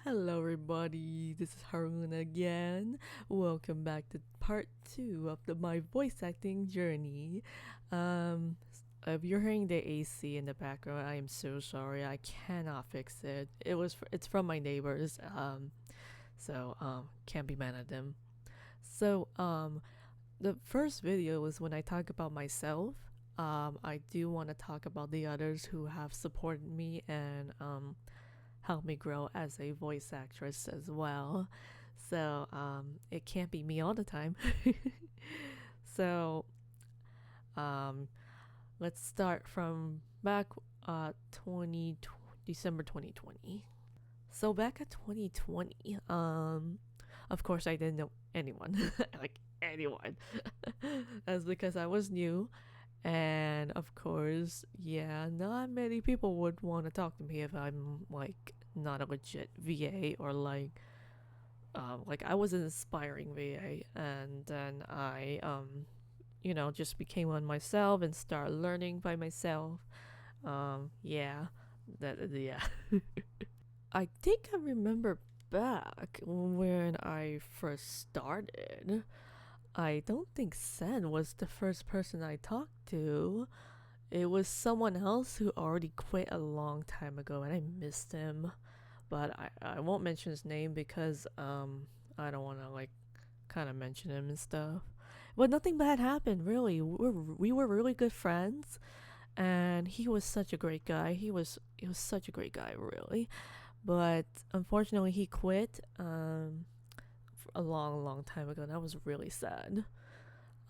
Hello, everybody. This is Harun again. Welcome back to part two of my voice acting journey. Um, if you're hearing the AC in the background, I am so sorry. I cannot fix it. It's from my neighbors. Can't be mad at them. The first video was when I talk about myself. I do want to talk about the others who have supported me and helped me grow as a voice actress as well. It can't be me all the time. so um, let's start from back 20 December 2020. So back at 2020, of course I didn't know anyone, like anyone. That's because I was new, and of course, yeah, not many people would want to talk to me if I'm like not a legit VA or like I was an aspiring VA, and then I just became one myself and started learning by myself. Yeah, yeah. I think I remember back when I first started. I don't think Sen was the first person I talked to. It was someone else who already quit a long time ago, and I missed him. But I won't mention his name because I don't want to like kind of mention him and stuff. But nothing bad happened really. We were really good friends, and he was such a great guy. He was such a great guy really. But unfortunately, he quit a long time ago. And that was really sad.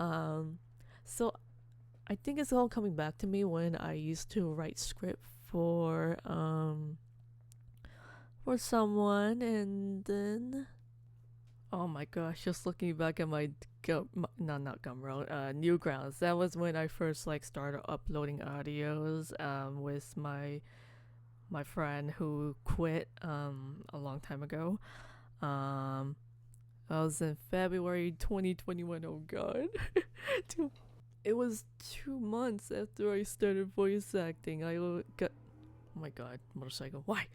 Um, so I think it's all coming back to me when I used to write script for someone, and then oh my gosh, just looking back at my not Gumroad, Newgrounds. That was when I first like started uploading audios with my friend who quit a long time ago. Um, I was in February 2021. Oh god, it was 2 months after I started voice acting. I got oh my god, motorcycle. Why?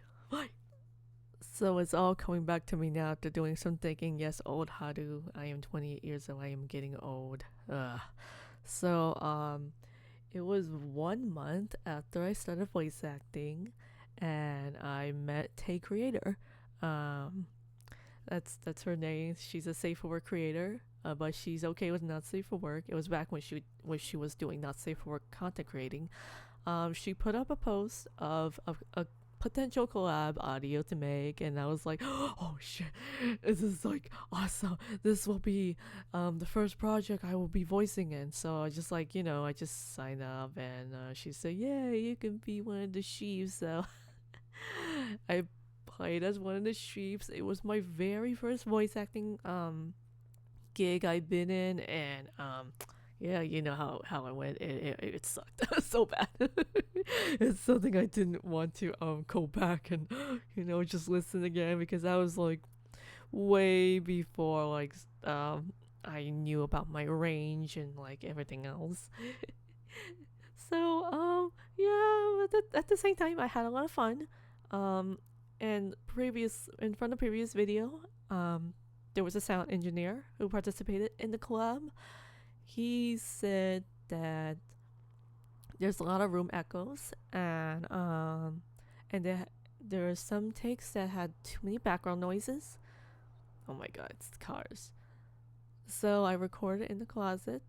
So it's all coming back to me now after doing some thinking. Yes, old Haru. I am 28 years old. I am getting old. Ugh. So, it was 1 month after I started voice acting, and I met Tay Creator. Um, that's her name. She's a safe for work creator, but she's okay with not safe for work. It was back when she was doing not safe for work content creating. She put up a post of a potential collab audio to make, and I was like, oh shit, this is like awesome. This will be the first project I will be voicing in. So I just like I just signed up, and she said, yeah, you can be one of the sheeps. So I played as one of the sheeps. It was my very first voice acting gig I've been in, and yeah, you know how I went. It sucked so bad. It's something I didn't want to go back and just listen again, because I was like way before like I knew about my range and like everything else. So yeah, but at the same time I had a lot of fun. Um and previous in front of previous video, there was a sound engineer who participated in the collab. He said that there's a lot of room echoes, and there are some takes that had too many background noises. Oh my god, it's cars. So I recorded in the closet,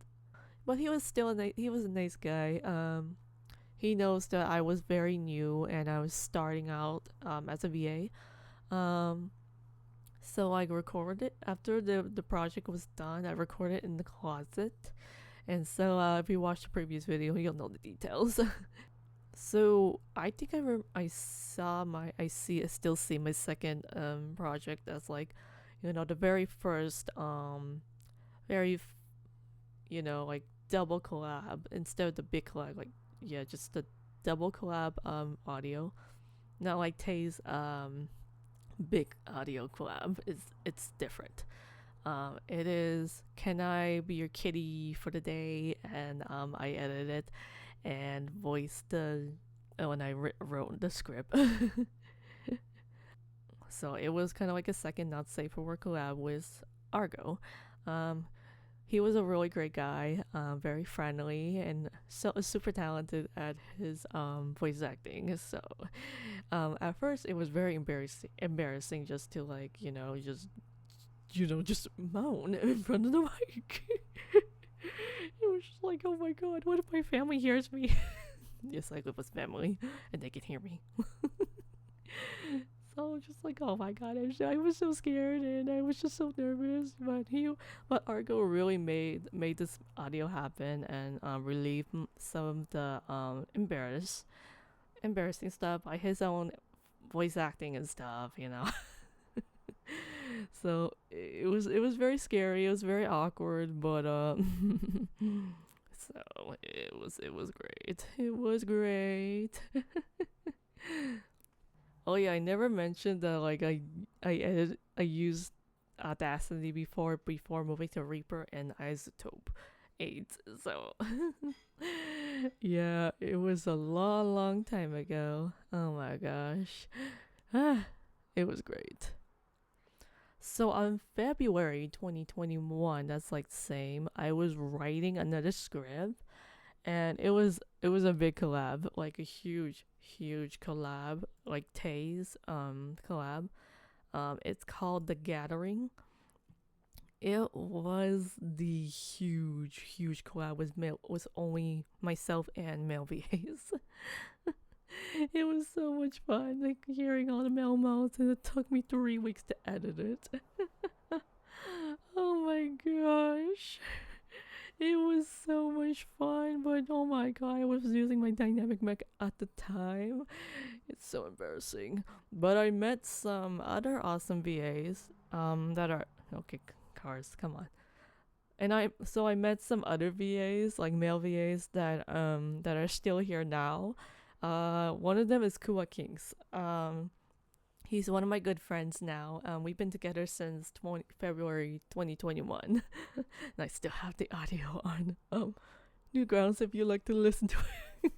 but he was still he was a nice guy. He knows that I was very new and I was starting out as a VA. So I recorded it after the project was done. I recorded in the closet, and so if you watch the previous video, you'll know the details. So I think I still see my second project as like, the very first very like double collab instead of the big collab, like yeah, just the double collab audio, not like Tay's big audio collab. It's different. It is "Can I Be Your Kitty for the Day," and I edited it and voiced the when I wrote the script. So it was kind of like a second not safe for work collab with Argo. Um, he was a really great guy, very friendly, and so super talented at his voice acting. So at first it was very embarrassing just to like just moan in front of the mic. It was just like, oh my god, what if my family hears me? Yes, I live with family, and they can hear me. So just like, oh my god, I was so scared and I was just so nervous. But Argo really made this audio happen and relieved some of the embarrassing stuff by his own voice acting and stuff, you know. So it was very scary. It was very awkward, but so it was great. It was great. Oh yeah, I never mentioned that like I used Audacity before moving to Reaper and iZotope 8. So yeah, it was a long time ago. Oh my gosh. It was great. So on February 2021, that's like the same, I was writing another script and it was a big collab, like a huge collab, like Tay's collab. It's called The Gathering. It was the huge collab with only myself and male VAs. It was so much fun, like hearing all the male modes, and it took me 3 weeks to edit it. Oh my gosh. It was so much fun, but oh my god, I was using my dynamic mech at the time. It's so embarrassing. But I met some other awesome VAs that are okay, cars, come on. And I met some other VAs, like male VAs that are still here now. One of them is Kua Kings. He's one of my good friends now. We've been together since February 2021. And I still have the audio on Newgrounds if you like to listen to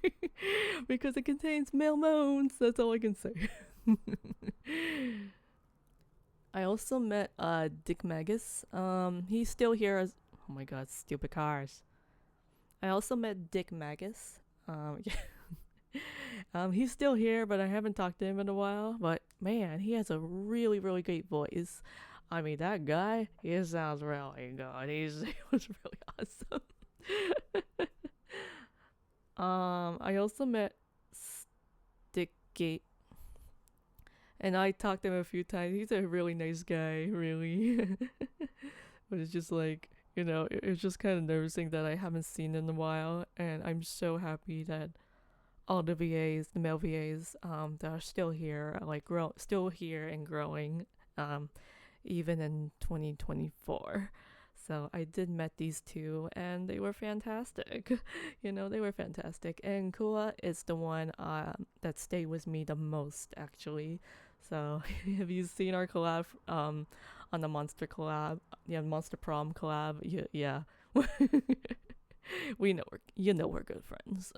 it. Because it contains male moans. That's all I can say. I also met Dick Magus. He's still here as oh my god, stupid cars. I also met Dick Magus. Yeah. He's still here, but I haven't talked to him in a while. But man, he has a really great voice. I mean, that guy, he sounds really good. He was really awesome. I also met Stickgate, and I talked to him a few times. He's a really nice guy, really. But it's just like it's just kind of nervousing that I haven't seen in a while, and I'm so happy that all the VAs, the male VAs, that are still here, like still here and growing, even in 2024. So I did met these two, and they were fantastic. They were fantastic. And Kua is the one that stayed with me the most, actually. So have you seen our collab on the Monster collab? Yeah, Monster Prom collab. Yeah. We're good friends.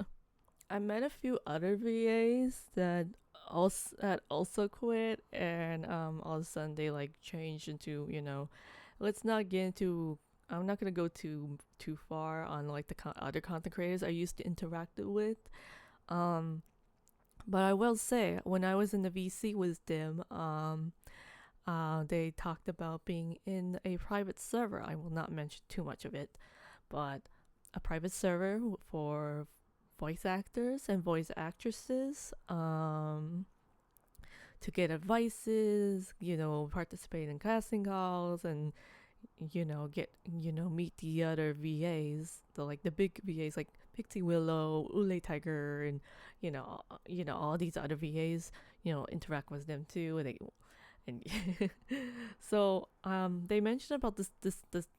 I met a few other VAs that also quit, and all of a sudden they like changed into let's not get into. I'm not gonna go too far on like the other content creators I used to interact with, but I will say when I was in the VC with them, they talked about being in a private server. I will not mention too much of it, but a private server for voice actors and voice actresses to get advices, participate in casting calls, and get meet the other VAs, the big VAs like Pixie Willow, Ule Tiger, and all these other VAs, interact with them too, and so they mentioned about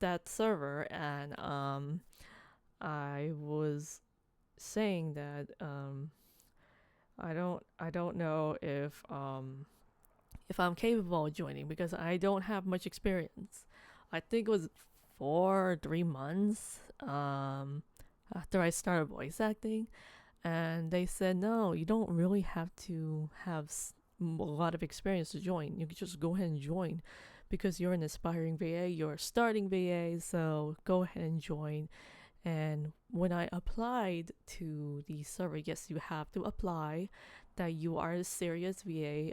that server, and I was saying that I don't know if I'm capable of joining because I don't have much experience. I think it was 3 months after I started voice acting, and they said no, you don't really have to have a lot of experience to join. You could just go ahead and join because you're an aspiring VA, you're a starting VA, so go ahead and join. And when I applied to the server, yes, you have to apply that you are a serious VA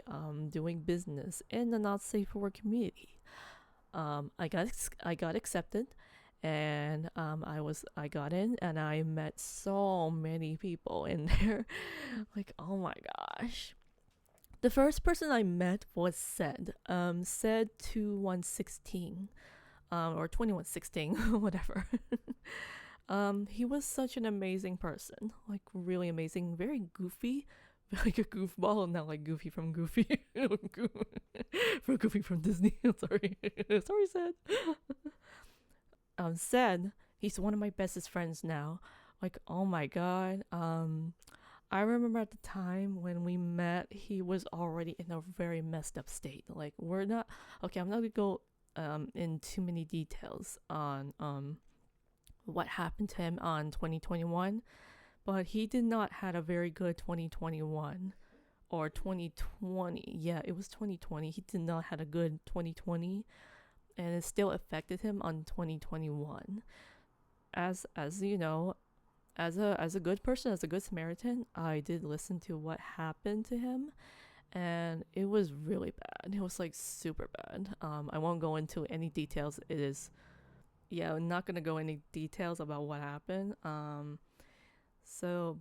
doing business in the not safe for work community. I got accepted, and I got in, and I met so many people in there. Like, oh my gosh. The first person I met was Said 2116, or 2116, whatever. He was such an amazing person, like really amazing, very goofy, like a goofball, not like Goofy from Goofy, from Goofy from Disney. Sorry, sorry, Said. Said he's one of my bestest friends now. Like, oh my god. I remember at the time when we met, he was already in a very messed up state. Like, we're not okay. I'm not gonna go in too many details on what happened to him on 2021, but he did not had a very good 2021 or 2020. Yeah, it was 2020. He did not had a good 2020, and it still affected him on 2021. As you know, as a good person, as a good Samaritan, I did listen to what happened to him, and it was really bad. It was like super bad. I won't go into any details. It is, yeah, I'm not gonna go any details about what happened.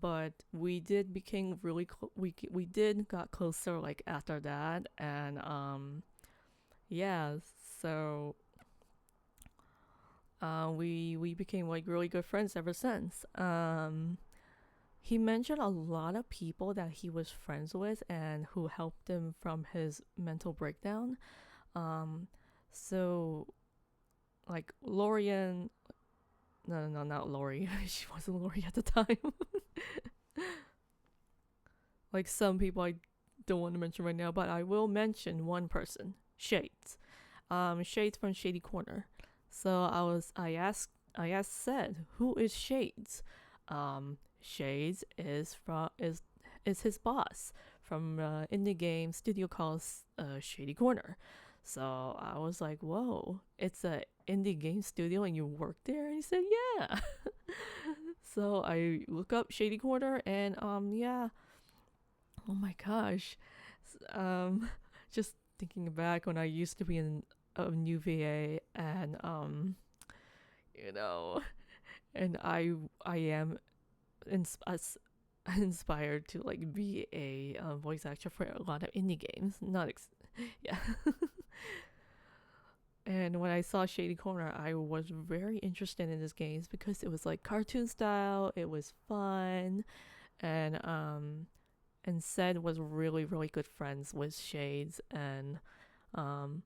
But we did became really we did got closer like after that, and yeah, so we became like really good friends ever since. He mentioned a lot of people that he was friends with and who helped him from his mental breakdown. Um, so like Lorian, no, not Lori. She wasn't Lori at the time. Like some people I don't want to mention right now, but I will mention one person, Shades. Shades from Shady Corner. So I asked Said, who is Shades? Shades is his boss from indie game studio called Shady Corner. So I was like, whoa, it's a indie game studio and you work there? And he said, yeah. So I look up Shady Corner, and yeah, oh my gosh. Um, just thinking back when I used to be in a new VA, and you know, and I am ins- as inspired to like be a voice actor for a lot of indie games. Not yeah. And when I saw Shady Corner, I was very interested in this games because it was like cartoon style. It was fun, and Said was really really good friends with Shades, and um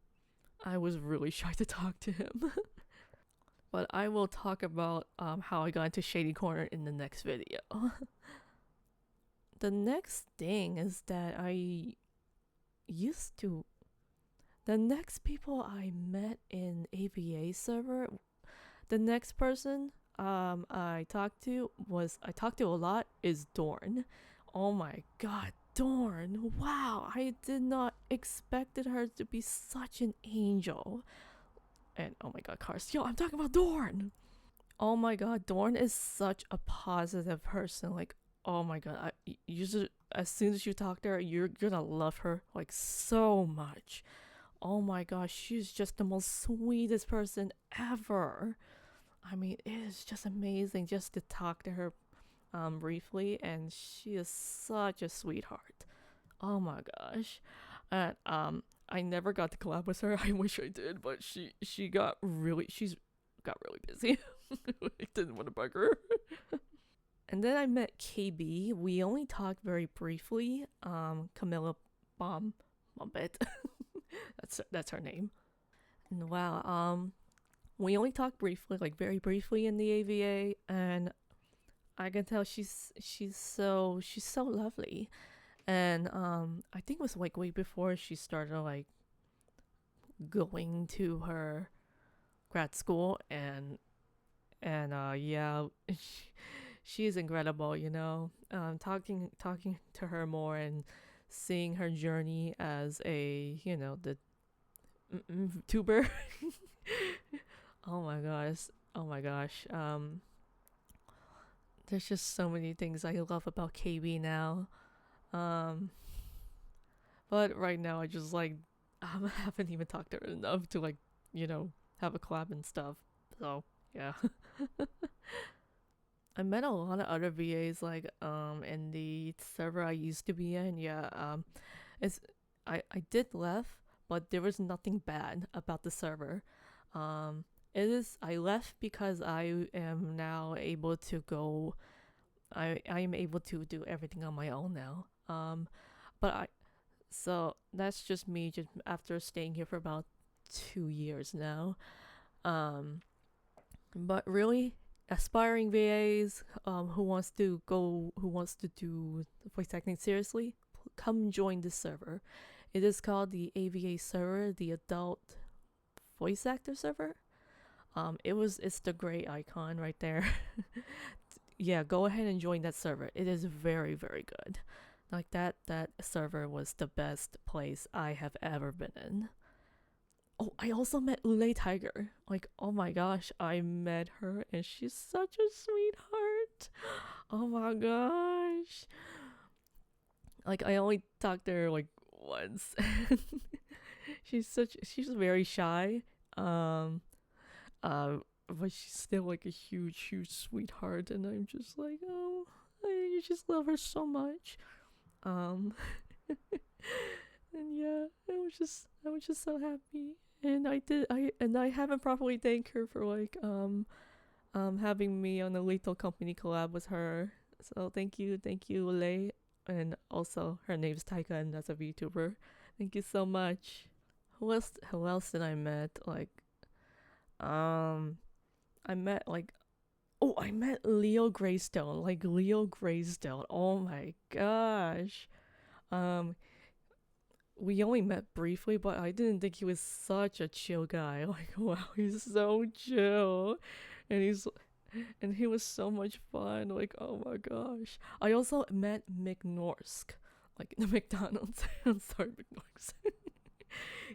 I was really shy to talk to him. But I will talk about how I got into Shady Corner in the next video. The next thing is that I used to the next people I met in AVA server, the next person I talked to a lot is Dorn. Oh my god, Dorn. Wow, I did not expected her to be such an angel. And oh my god, Cars. Yo, I'm talking about Dorn. Oh my god, Dorn is such a positive person. Like, oh my god, as soon as you talk to her, you're gonna love her like so much. Oh my gosh, she's just the most sweetest person ever. I mean, it is just amazing just to talk to her briefly, and she is such a sweetheart. Oh my gosh. And I never got to collab with her. I wish I did, but she's got really busy. I didn't want to bug her. And then I met KB. We only talked very briefly. Camilla Bombet. That's her name. And wow, we only talked briefly, like very briefly in the AVA, and I can tell she's so lovely. And I think it was like way before she started like going to her grad school, and yeah, she is incredible, talking to her more and seeing her journey as a, the tuber. Oh my gosh. Oh my gosh. There's just so many things I love about KB now. Um, but right now I just like I haven't even talked to her enough to like, you know, have a collab and stuff. So yeah. I met a lot of other VAs like in the server I used to be in. Yeah, it's I did left, but there was nothing bad about the server. It is I left because I am now able to go. I am able to do everything on my own now. But I so that's just me just after staying here for about 2 years now. Um, but really aspiring VAs who wants to do voice acting seriously, come join this server. It is called the AVA server, the adult voice actor server. It's the great icon right there. Yeah, go ahead and join that server. It is very, very good. Like that server was the best place I have ever been in. Oh, I also met Ule Tiger. Like, oh my gosh, I met her and she's such a sweetheart. Oh my gosh. Like, I only talked to her like once. She's very shy. Um, but she's still like a huge, huge sweetheart, and I'm just like, oh, I just love her so much. Um, and yeah, I was just so happy, and I haven't properly thanked her for like having me on the Lethal Company collab with her. So thank you, Lei, and also her name's Taika, and that's a VTuber. Thank you so much. Who else did I met? Like, um, I met like I met Leo Greystone. Like Leo Greystone. Oh my gosh. Um, we only met briefly, but I didn't think he was such a chill guy. Like, wow, he's so chill, and he was so much fun. Like, oh my gosh. I also met McNorsk, like the McDonald's. I'm sorry, McNorsk.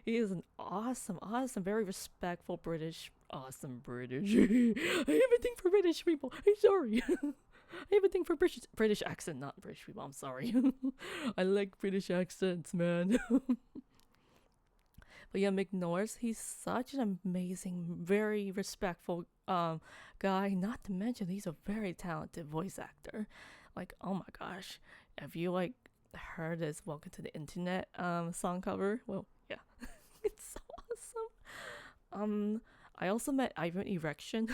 He is an awesome, very respectful British, awesome British. I have a thing for British people. I'm sorry. I have a thing for British accent, not British people. I'm sorry. I like British accents, man. But yeah, McNorris, he's such an amazing, very respectful guy. Not to mention, he's a very talented voice actor. Like, oh my gosh, have you like heard his "Welcome to the Internet" song cover? Well, yeah, it's so awesome. I also met Ivan Erection.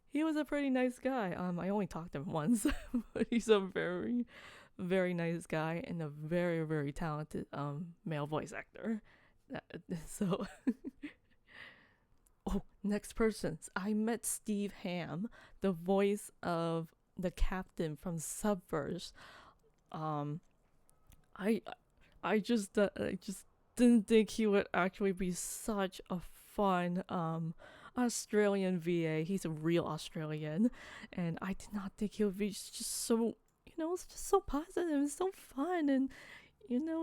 He was a pretty nice guy. I only talked to him once, but he's a very, very nice guy and a very, very talented male voice actor. So, oh, next person. I met Steve Ham, the voice of the captain from Subverse. Um, I, I just didn't think he would actually be such a fun Australian VA. He's a real Australian, and I did not think he would be just so it's just so positive and so fun and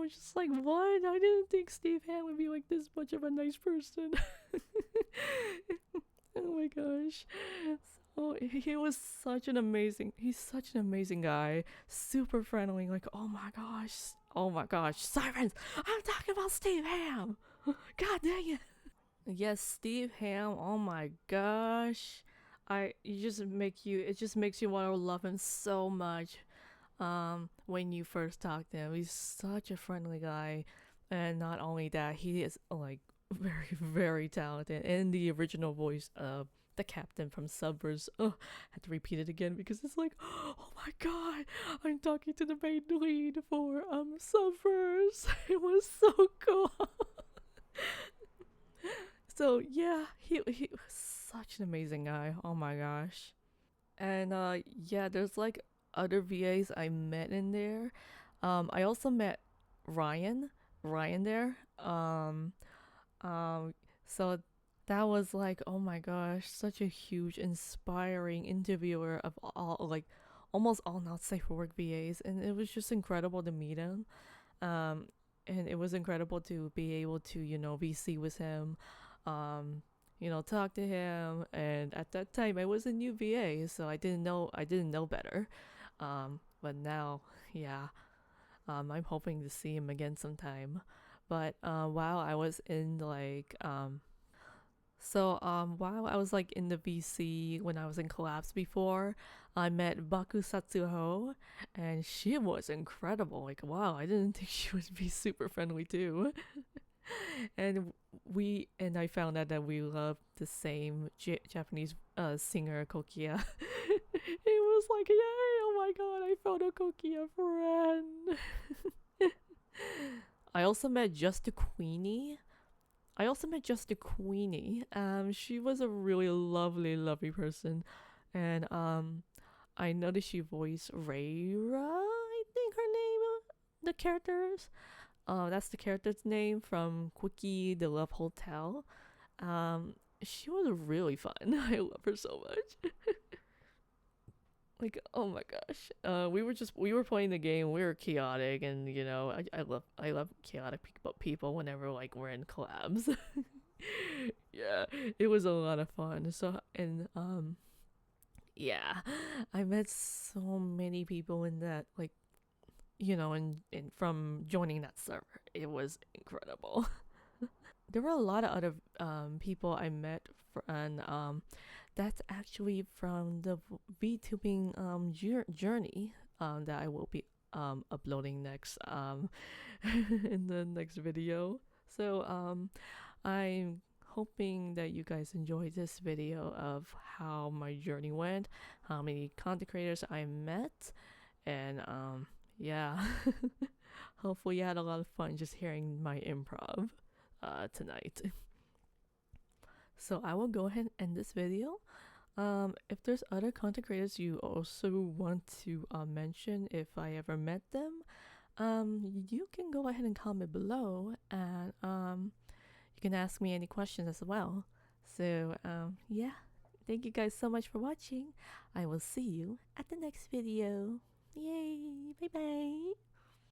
just like what? I didn't think Steve Ham would be like this much of a nice person. Oh my gosh. So he was he's such an amazing guy. Super friendly, like oh my gosh, sirens! I'm talking about Steve Ham! God dang it. Yes, Steve Ham, oh my gosh. It just makes you want to love him so much. When you first talk to him, he's such a friendly guy, and not only that, he is like very, very talented. In the original voice of the captain from Suburbs, I had to repeat it again because it's like, oh my god, I'm talking to the main lead for Suburbs. It was so cool. So yeah, he was such an amazing guy. Oh my gosh. And yeah, there's like other VAs I met in there. I also met Ryan, Ryan there. Um, so that was like, oh my gosh, such a huge, inspiring interviewer of almost all not safe for work VAs, and it was just incredible to meet him. Um, and it was incredible to be able to, VC with him, um, talk to him. And at that time, I was a new VA, so I didn't know better. But now, yeah, I'm hoping to see him again sometime. But while I was in like while I was like in the VC when I was in Collapse before, I met Baku Satsuho, and she was incredible. Like, wow, I didn't think she would be super friendly too. and I found out that we loved the same Japanese singer Kokia. It was like, yay! Oh my god, I found a Kokia friend. I also met Just a Queenie. She was a really lovely, lovely person, and I noticed she voiced Reira. I think her name, the characters. That's the character's name from Quickie the Love Hotel. She was really fun. I love her so much. Like, oh my gosh. We were playing the game. We were chaotic, and I love chaotic people whenever like we're in collabs. Yeah, it was a lot of fun. So and yeah, I met so many people in that, like, and from joining that server. It was incredible. There were a lot of other people I met, and that's actually from the VTubing journey that I will be uploading next in the next video. So I'm hoping that you guys enjoyed this video of how my journey went, how many content creators I met, and yeah. Hopefully you had a lot of fun just hearing my improv tonight. So I will go ahead and end this video. If there's other content creators you also want to mention, if I ever met them, you can go ahead and comment below, and you can ask me any questions as well. So yeah, thank you guys so much for watching. I will see you at the next video. Yay! Bye bye!